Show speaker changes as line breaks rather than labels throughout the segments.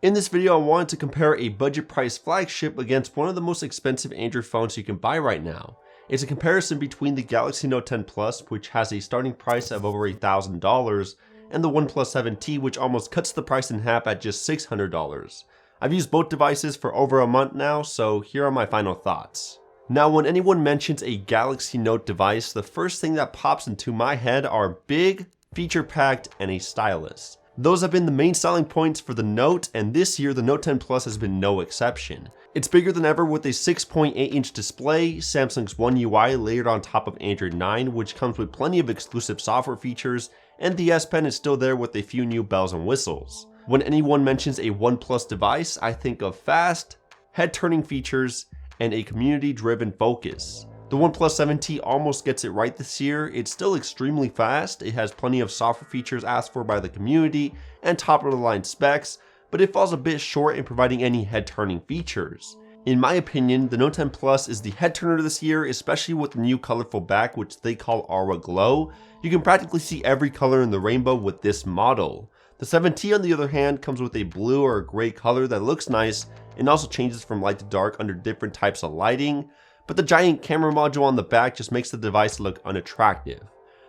In this video, I wanted to compare a budget price flagship against one of the most expensive Android phones you can buy right now. It's a comparison between the Galaxy Note 10 Plus, which has a starting price of over $1,000, and the OnePlus 7T, which almost cuts the price in half at just $600. I've used both devices for over a month now, so here are my final thoughts. Now, when anyone mentions a Galaxy Note device, the first thing that pops into my head are big, feature-packed, and a stylus. Those have been the main selling points for the Note, and this year the Note 10 Plus has been no exception. It's bigger than ever with a 6.8-inch display, Samsung's One UI layered on top of Android 9, which comes with plenty of exclusive software features, and the S Pen is still there with a few new bells and whistles. When anyone mentions a OnePlus device, I think of fast, head-turning features, and a community-driven focus. The OnePlus 7T almost gets it right this year. It's still extremely fast, it has plenty of software features asked for by the community, and top-of-the-line specs, but it falls a bit short in providing any head-turning features. In my opinion, the Note 10 Plus is the head-turner this year, especially with the new colorful back, which they call Aura Glow. You can practically see every color in the rainbow with this model. The 7T, on the other hand, comes with a blue or a gray color that looks nice and also changes from light to dark under different types of lighting, but the giant camera module on the back just makes the device look unattractive.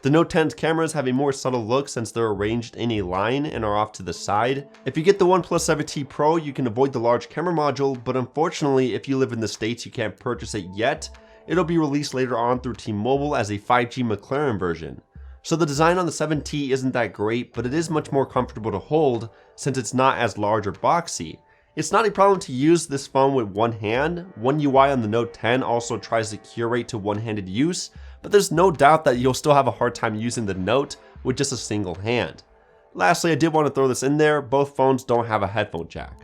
The Note 10's cameras have a more subtle look since they're arranged in a line and are off to the side. If you get the OnePlus 7T Pro, you can avoid the large camera module, but unfortunately, if you live in the States, you can't purchase it yet. It'll be released later on through T-Mobile as a 5G McLaren version. So the design on the 7T isn't that great, but it is much more comfortable to hold since it's not as large or boxy. It's not a problem to use this phone with one hand. One UI on the Note 10 also tries to curate to one-handed use, but there's no doubt that you'll still have a hard time using the Note with just a single hand. Lastly, I did want to throw this in there, both phones don't have a headphone jack.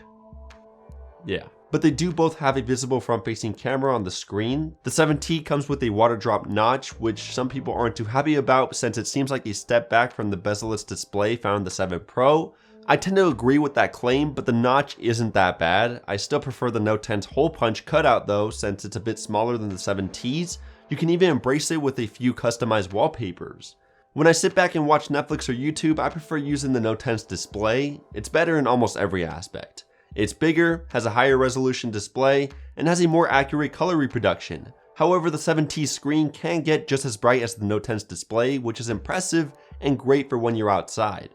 Yeah. But they do both have a visible front-facing camera on the screen. The 7T comes with a water drop notch, which some people aren't too happy about since it seems like a step back from the bezel-less display found in the 7 Pro. I tend to agree with that claim, but the notch isn't that bad. I still prefer the Note 10's hole punch cutout though, since it's a bit smaller than the 7T's. You can even embrace it with a few customized wallpapers. When I sit back and watch Netflix or YouTube, I prefer using the Note 10's display. It's better in almost every aspect. It's bigger, has a higher resolution display, and has a more accurate color reproduction. However, the 7T's screen can get just as bright as the Note 10's display, which is impressive and great for when you're outside.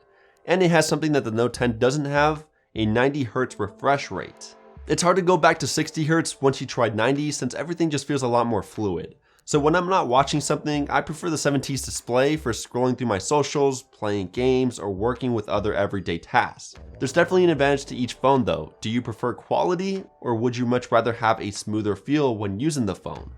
And it has something that the Note 10 doesn't have, a 90Hz refresh rate. It's hard to go back to 60Hz once you tried 90 since everything just feels a lot more fluid. So when I'm not watching something, I prefer the 7T's display for scrolling through my socials, playing games, or working with other everyday tasks. There's definitely an advantage to each phone though. Do you prefer quality, or would you much rather have a smoother feel when using the phone?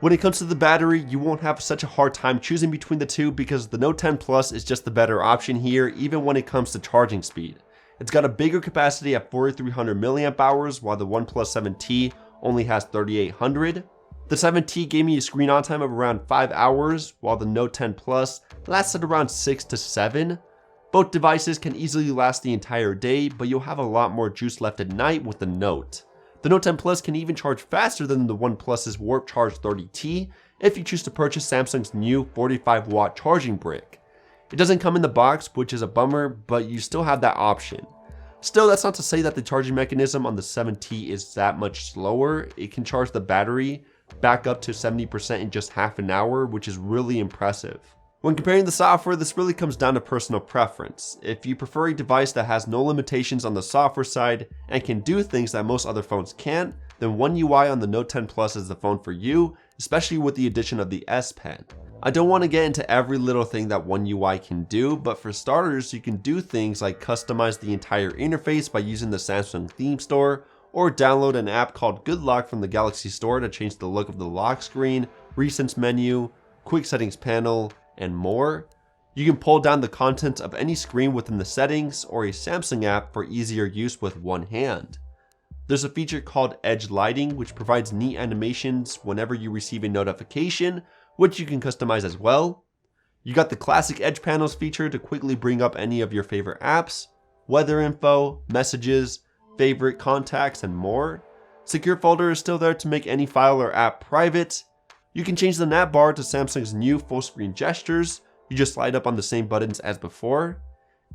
When it comes to the battery, you won't have such a hard time choosing between the two because the Note 10 Plus is just the better option here even when it comes to charging speed. It's got a bigger capacity at 4300 mAh while the OnePlus 7T only has 3800. The 7T gave me a screen on time of around 5 hours while the Note 10 Plus lasted around 6 to 7. Both devices can easily last the entire day, but you'll have a lot more juice left at night with the Note. The Note 10 Plus can even charge faster than the OnePlus's Warp Charge 30T if you choose to purchase Samsung's new 45-watt charging brick. It doesn't come in the box, which is a bummer, but you still have that option. Still, that's not to say that the charging mechanism on the 7T is that much slower. It can charge the battery back up to 70% in just half an hour, which is really impressive. When comparing the software, this really comes down to personal preference. If you prefer a device that has no limitations on the software side and can do things that most other phones can't, then One UI on the Note 10 Plus is the phone for you, especially with the addition of the S Pen. I don't want to get into every little thing that One UI can do, but for starters, you can do things like customize the entire interface by using the Samsung theme store, or download an app called Good Lock from the Galaxy Store to change the look of the lock screen, recents menu, quick settings panel, and more. You can pull down the contents of any screen within the settings or a Samsung app for easier use with one hand. There's a feature called Edge Lighting, which provides neat animations whenever you receive a notification, which you can customize as well. You got the classic Edge Panels feature to quickly bring up any of your favorite apps, weather info, messages, favorite contacts, and more. Secure Folder is still there to make any file or app private. You can change the nav bar to Samsung's new full screen gestures. You just slide up on the same buttons as before.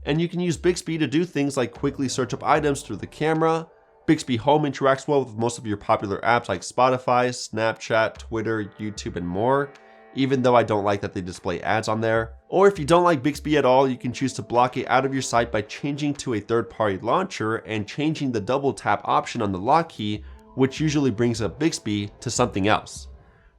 And you can use Bixby to do things like quickly search up items through the camera. Bixby Home interacts well with most of your popular apps like Spotify, Snapchat, Twitter, YouTube, and more, even though I don't like that they display ads on there. Or if you don't like Bixby at all, you can choose to block it out of your site by changing to a third-party launcher and changing the double tap option on the lock key, which usually brings up Bixby to something else.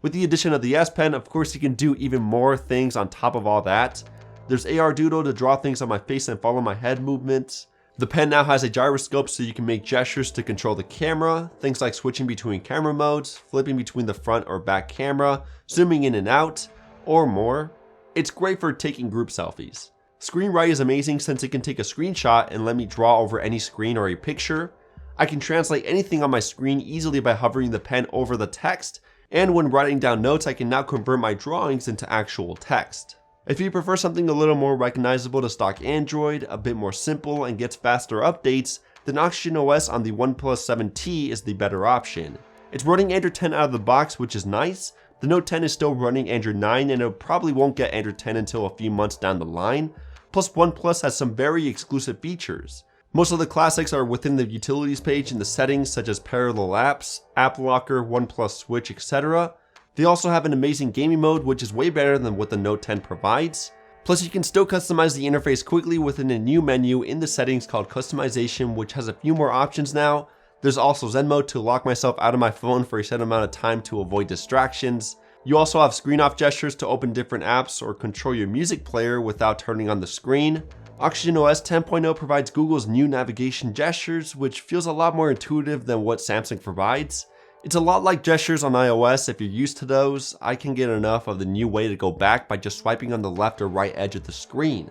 With the addition of the S Pen, of course you can do even more things on top of all that. There's AR Doodle to draw things on my face and follow my head movements. The pen now has a gyroscope so you can make gestures to control the camera, things like switching between camera modes, flipping between the front or back camera, zooming in and out, or more. It's great for taking group selfies. Screen Write is amazing since it can take a screenshot and let me draw over any screen or a picture. I can translate anything on my screen easily by hovering the pen over the text, and when writing down notes I can now convert my drawings into actual text. If you prefer something a little more recognizable to stock Android, a bit more simple and gets faster updates, then Oxygen OS on the OnePlus 7T is the better option. It's running Android 10 out of the box, which is nice. The Note 10 is still running Android 9 and it probably won't get Android 10 until a few months down the line. Plus OnePlus has some very exclusive features. Most of the classics are within the utilities page in the settings such as parallel apps, app locker, OnePlus Switch, etc. They also have an amazing gaming mode which is way better than what the Note 10 provides. Plus you can still customize the interface quickly within a new menu in the settings called customization, which has a few more options now. There's also Zen mode to lock myself out of my phone for a set amount of time to avoid distractions. You also have screen off gestures to open different apps or control your music player without turning on the screen. Oxygen OS 10.0 provides Google's new navigation gestures, which feels a lot more intuitive than what Samsung provides. It's a lot like gestures on iOS. If you're used to those, I can get enough of the new way to go back by just swiping on the left or right edge of the screen.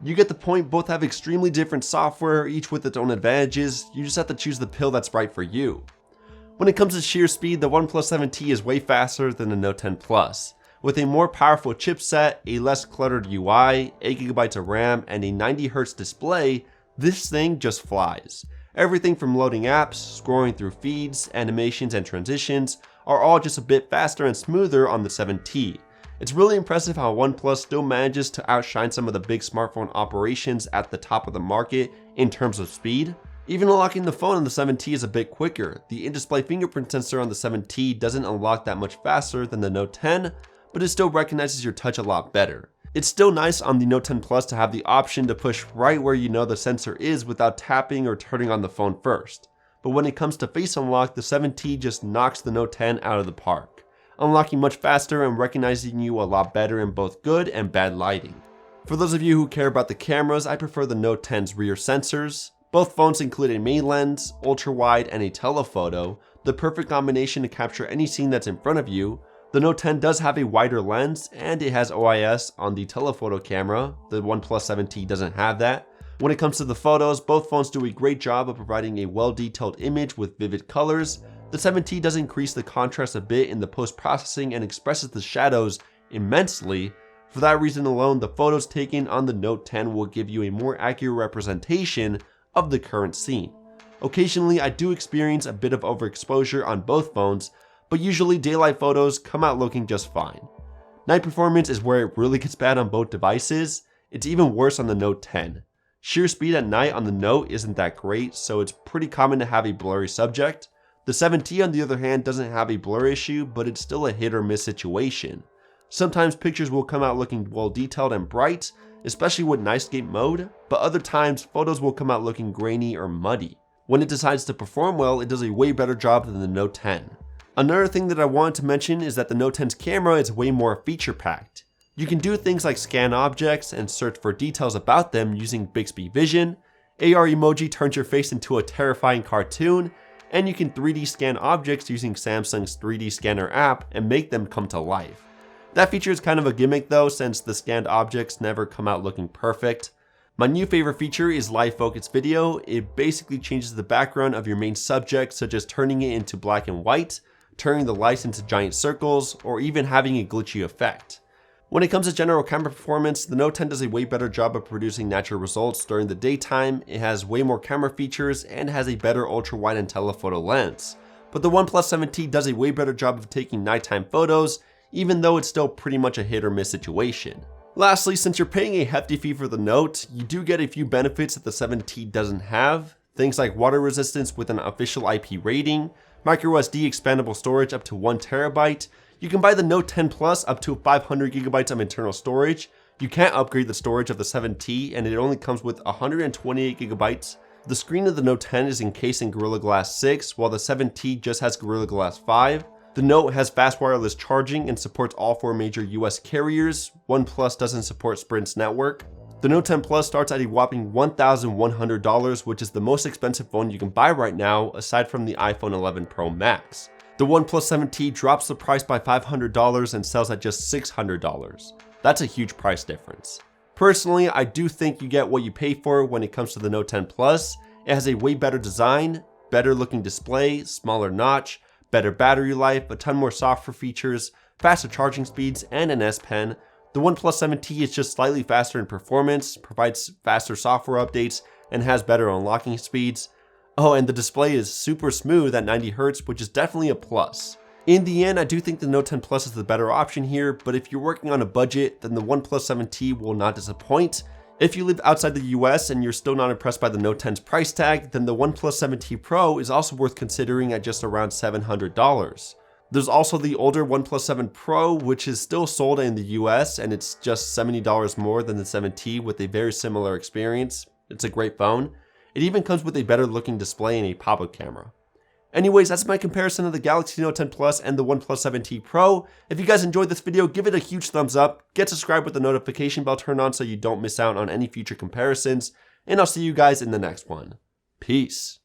You get the point, both have extremely different software, each with its own advantages. You just have to choose the pill that's right for you. When it comes to sheer speed, the OnePlus 7T is way faster than the Note 10 Plus. With a more powerful chipset, a less cluttered UI, 8GB of RAM, and a 90Hz display, this thing just flies. Everything from loading apps, scrolling through feeds, animations, and transitions are all just a bit faster and smoother on the 7T. It's really impressive how OnePlus still manages to outshine some of the big smartphone operations at the top of the market in terms of speed. Even unlocking the phone on the 7T is a bit quicker. The in-display fingerprint sensor on the 7T doesn't unlock that much faster than the Note 10, but it still recognizes your touch a lot better. It's still nice on the Note 10 Plus to have the option to push right where you know the sensor is without tapping or turning on the phone first. But when it comes to face unlock, the 7T just knocks the Note 10 out of the park, unlocking much faster and recognizing you a lot better in both good and bad lighting. For those of you who care about the cameras, I prefer the Note 10's rear sensors. Both phones include a main lens, ultra wide, and a telephoto, the perfect combination to capture any scene that's in front of you. The Note 10 does have a wider lens and it has OIS on the telephoto camera. The OnePlus 7T doesn't have that. When it comes to the photos, both phones do a great job of providing a well-detailed image with vivid colors. The 7T does increase the contrast a bit in the post-processing and expresses the shadows immensely. For that reason alone, the photos taken on the Note 10 will give you a more accurate representation of the current scene. Occasionally, I do experience a bit of overexposure on both phones, but usually daylight photos come out looking just fine. Night performance is where it really gets bad on both devices. It's even worse on the Note 10. Sheer speed at night on the Note isn't that great, so it's pretty common to have a blurry subject. The 7T on the other hand doesn't have a blur issue, but it's still a hit or miss situation. Sometimes pictures will come out looking well detailed and bright, especially with Nightscape mode, but other times photos will come out looking grainy or muddy. When it decides to perform well, it does a way better job than the Note 10. Another thing that I wanted to mention is that the Note 10's camera is way more feature-packed. You can do things like scan objects and search for details about them using Bixby Vision. AR emoji turns your face into a terrifying cartoon, and you can 3D scan objects using Samsung's 3D scanner app and make them come to life. That feature is kind of a gimmick though, since the scanned objects never come out looking perfect. My new favorite feature is live focus video. It basically changes the background of your main subject, such as turning it into black and white, turning the lights into giant circles, or even having a glitchy effect. When it comes to general camera performance, the Note 10 does a way better job of producing natural results during the daytime. It has way more camera features and has a better ultra wide and telephoto lens. But the OnePlus 7T does a way better job of taking nighttime photos, even though it's still pretty much a hit or miss situation. Lastly, since you're paying a hefty fee for the Note, you do get a few benefits that the 7T doesn't have. Things like water resistance with an official IP rating, microSD expandable storage up to 1 terabyte. You can buy the Note 10 Plus up to 500 gigabytes of internal storage. You can't upgrade the storage of the 7T and it only comes with 128 gigabytes. The screen of the Note 10 is encased in Gorilla Glass 6, while the 7T just has Gorilla Glass 5. The Note has fast wireless charging and supports all 4 major US carriers. OnePlus doesn't support Sprint's network. The Note 10 Plus starts at a whopping $1,100, which is the most expensive phone you can buy right now, aside from the iPhone 11 Pro Max. The OnePlus 7T drops the price by $500 and sells at just $600. That's a huge price difference. Personally, I do think you get what you pay for when it comes to the Note 10 Plus. It has a way better design, better looking display, smaller notch, better battery life, a ton more software features, faster charging speeds, and an S Pen. The OnePlus 7T is just slightly faster in performance, provides faster software updates, and has better unlocking speeds. Oh, and the display is super smooth at 90Hz, which is definitely a plus. In the end, I do think the Note 10 Plus is the better option here, but if you're working on a budget, then the OnePlus 7T will not disappoint. If you live outside the US and you're still not impressed by the Note 10's price tag, then the OnePlus 7T Pro is also worth considering at just around $700. There's also the older OnePlus 7 Pro, which is still sold in the US and it's just $70 more than the 7T with a very similar experience. It's a great phone. It even comes with a better looking display and a pop-up camera. Anyways, that's my comparison of the Galaxy Note 10 Plus and the OnePlus 7T Pro. If you guys enjoyed this video, give it a huge thumbs up, get subscribed with the notification bell turned on so you don't miss out on any future comparisons, and I'll see you guys in the next one. Peace.